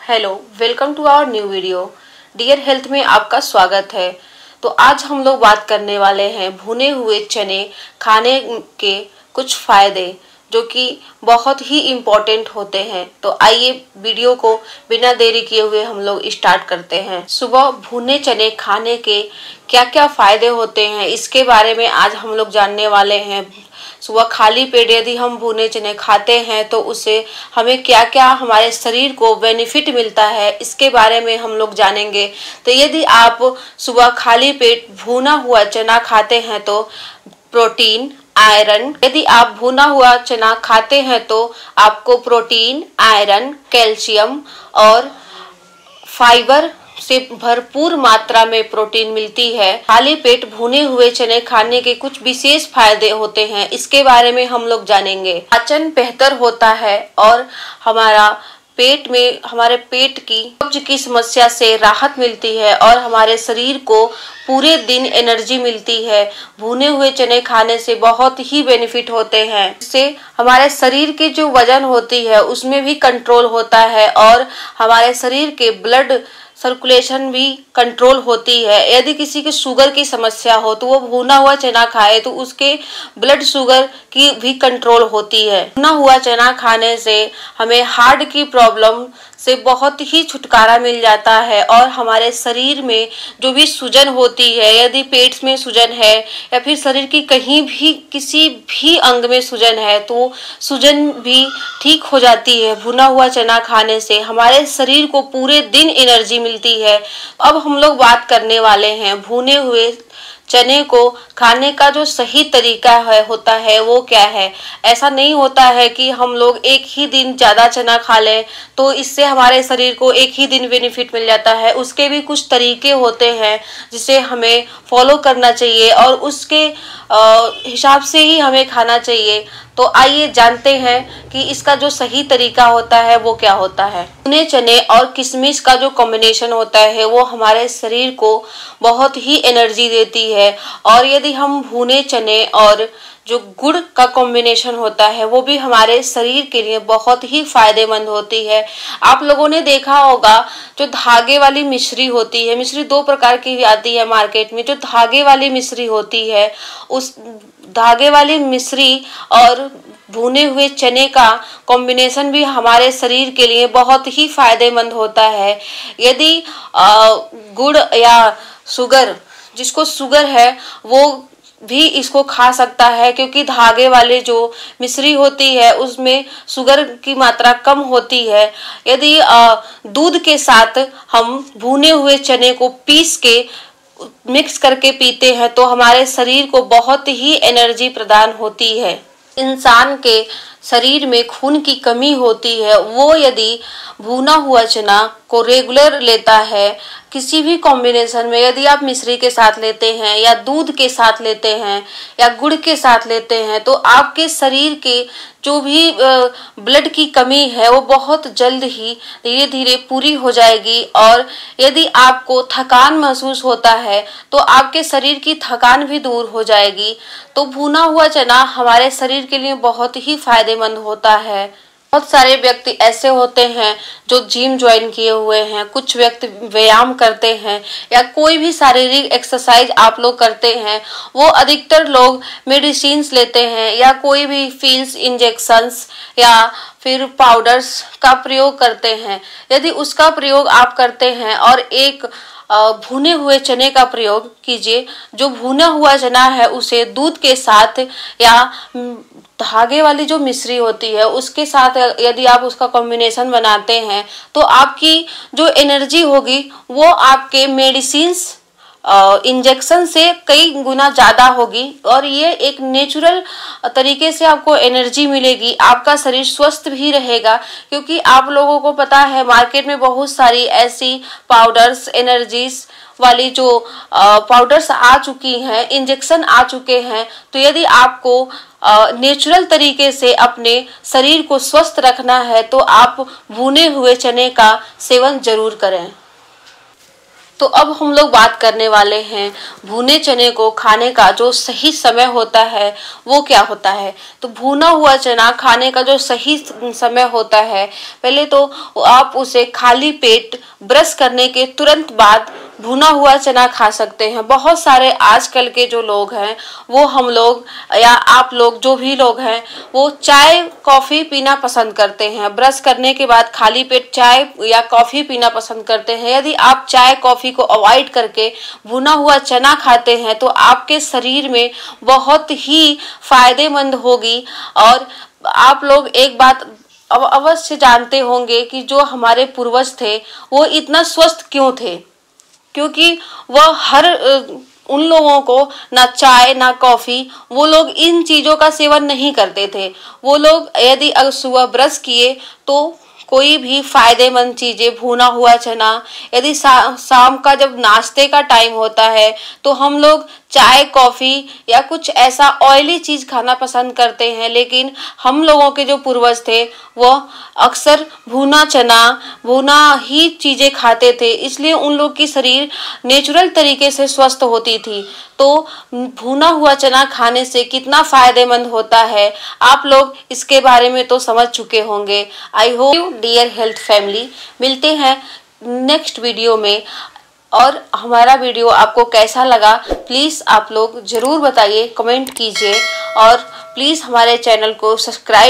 Hello, welcome to our new video. Dear health में आपका स्वागत है। तो आज हम लोग बात करने वाले हैं भुने हुए चने खाने के कुछ फायदे जो कि बहुत ही इम्पोर्टेंट होते हैं। तो आइए वीडियो को बिना देरी किए हुए हम लोग स्टार्ट करते हैं। सुबह भुने चने खाने के क्या क्या फायदे होते हैं इसके बारे में आज हम लोग जानने वाले हैं। सुबह खाली पेट यदि हम भुने चने खाते हैं तो उससे हमें क्या क्या हमारे शरीर को बेनिफिट मिलता है इसके बारे में हम लोग जानेंगे। तो यदि आप सुबह खाली पेट भुना हुआ चना खाते हैं तो प्रोटीन, आयरन, यदि आप भुना हुआ चना खाते हैं तो आपको प्रोटीन, आयरन, कैल्शियम और फाइबर से भरपूर मात्रा में प्रोटीन मिलती है। खाली पेट भुने हुए चने खाने के कुछ विशेष फायदे होते हैं, इसके बारे में हम लोग जानेंगे। पाचन बेहतर होता है और हमारे पेट की कब्ज की समस्या से राहत मिलती है और हमारे शरीर को पूरे दिन एनर्जी मिलती है। भुने हुए चने खाने से बहुत ही बेनिफिट होते हैं। इससे हमारे शरीर की जो वजन होती है उसमें भी कंट्रोल होता है और हमारे शरीर के ब्लड सर्कुलेशन भी कंट्रोल होती है। यदि किसी की शुगर की समस्या हो तो वो भुना हुआ चना खाए तो उसके ब्लड शुगर की भी कंट्रोल होती है। भुना हुआ चना खाने से हमें हार्ट की प्रॉब्लम से बहुत ही छुटकारा मिल जाता है और हमारे शरीर में जो भी सूजन होती है, यदि पेट में सूजन है या फिर शरीर की कहीं भी किसी भी अंग में सूजन है तो सूजन भी ठीक हो जाती है। भुना हुआ चना खाने से हमारे शरीर को पूरे दिन एनर्जी मिलती है। अब हम लोग बात करने वाले हैं भुने हुए चने को खाने का जो सही तरीका होता है वो क्या है। ऐसा नहीं होता है कि हम लोग एक ही दिन ज़्यादा चना खा लें तो इससे हमारे शरीर को एक ही दिन बेनिफिट मिल जाता है। उसके भी कुछ तरीके होते हैं जिसे हमें फॉलो करना चाहिए और उसके हिसाब से ही हमें खाना चाहिए। तो आइए जानते हैं कि इसका जो सही तरीका होता है वो क्या होता है। भुने चने और किशमिश का जो कॉम्बिनेशन होता है वो हमारे शरीर को बहुत ही एनर्जी देती है और यदि हम भुने चने और जो गुड़ का कॉम्बिनेशन होता है वो भी हमारे शरीर के लिए बहुत ही फायदेमंद होती है। आप लोगों ने देखा होगा जो धागे वाली मिश्री होती है, मिश्री दो प्रकार की आती है मार्केट में। जो धागे वाली मिश्री होती है उस धागे वाली मिश्री और भुने हुए चने का कॉम्बिनेशन भी हमारे शरीर के लिए बहुत ही फायदेमंद होता है। यदि गुड़ या शुगर, जिसको शुगर है वो भी इसको खा सकता है क्योंकि धागे वाले जो मिश्री होती है उसमें शुगर की मात्रा कम होती है। यदि दूध के साथ हम भुने हुए चने को पीस के मिक्स करके पीते हैं तो हमारे शरीर को बहुत ही एनर्जी प्रदान होती है। इंसान के शरीर में खून की कमी होती है, वो यदि भुना हुआ चना को रेगुलर लेता है किसी भी कॉम्बिनेशन में, यदि आप मिश्री के साथ लेते हैं या दूध के साथ लेते हैं या गुड़ के साथ लेते हैं तो आपके शरीर के जो भी ब्लड की कमी है वो बहुत जल्द ही धीरे धीरे पूरी हो जाएगी। और यदि आपको थकान महसूस होता है तो आपके शरीर की थकान भी दूर हो जाएगी। तो भुना हुआ चना हमारे शरीर के लिए बहुत ही फायदेमंद होता है। बहुत सारे व्यक्ति ऐसे होते हैं जो जिम ज्वाइन किए हुए हैं, कुछ व्यक्ति व्यायाम करते हैं या कोई भी शारीरिक एक्सरसाइज आप लोग करते हैं, वो अधिकतर लोग मेडिसिन्स लेते हैं या कोई भी पिल्स, इंजेक्शंस या फिर पाउडर्स का प्रयोग करते हैं। यदि उसका प्रयोग आप करते हैं और एक भुने हुए चने का प्रयोग कीजिए। जो भुना हुआ चना है उसे दूध के साथ या धागे वाली जो मिश्री होती है उसके साथ यदि आप उसका कॉम्बिनेशन बनाते हैं तो आपकी जो एनर्जी होगी वो आपके मेडिसिन्स इंजेक्शन से कई गुना ज़्यादा होगी और ये एक नेचुरल तरीके से आपको एनर्जी मिलेगी। आपका शरीर स्वस्थ भी रहेगा क्योंकि आप लोगों को पता है मार्केट में बहुत सारी ऐसी पाउडर्स, एनर्जीज वाली जो पाउडर्स आ चुकी हैं, इंजेक्शन आ चुके हैं। तो यदि आपको नेचुरल तरीके से अपने शरीर को स्वस्थ रखना है तो आप भुने हुए चने का सेवन जरूर करें। तो अब हम लोग बात करने वाले हैं भुने चने को खाने का जो सही समय होता है वो क्या होता है। तो भुना हुआ चना खाने का जो सही समय होता है, पहले तो आप उसे खाली पेट ब्रश करने के तुरंत बाद भुना हुआ चना खा सकते हैं। बहुत सारे आजकल के जो लोग हैं वो हम लोग या आप लोग जो भी लोग हैं वो चाय कॉफ़ी पीना पसंद करते हैं। ब्रश करने के बाद खाली पेट चाय या कॉफ़ी पीना पसंद करते हैं। यदि आप चाय कॉफ़ी को अवॉइड करके भुना हुआ चना खाते हैं तो आपके शरीर में बहुत ही फायदेमंद होगी। और आप लोग एक बात अवश्य जानते होंगे कि जो हमारे पूर्वज थे वो इतना स्वस्थ क्यों थे, क्योंकि वह हर उन लोगों को ना चाय ना कॉफ़ी, वो लोग इन चीज़ों का सेवन नहीं करते थे। वो लोग यदि सुबह ब्रश किए तो कोई भी फायदेमंद चीज़ें, भुना हुआ चना, यदि शाम का जब नाश्ते का टाइम होता है तो हम लोग चाय कॉफ़ी या कुछ ऐसा ऑयली चीज़ खाना पसंद करते हैं। लेकिन हम लोगों के जो पूर्वज थे वो अक्सर भुना चना, भुना ही चीज़ें खाते थे, इसलिए उन लोग की शरीर नेचुरल तरीके से स्वस्थ होती थी। तो भुना हुआ चना खाने से कितना फायदेमंद होता है आप लोग इसके बारे में तो समझ चुके होंगे। I hope you dear health family, मिलते हैं नेक्स्ट वीडियो में। और हमारा वीडियो आपको कैसा लगा प्लीज़ आप लोग ज़रूर बताइए, कमेंट कीजिए और प्लीज़ हमारे चैनल को सब्सक्राइब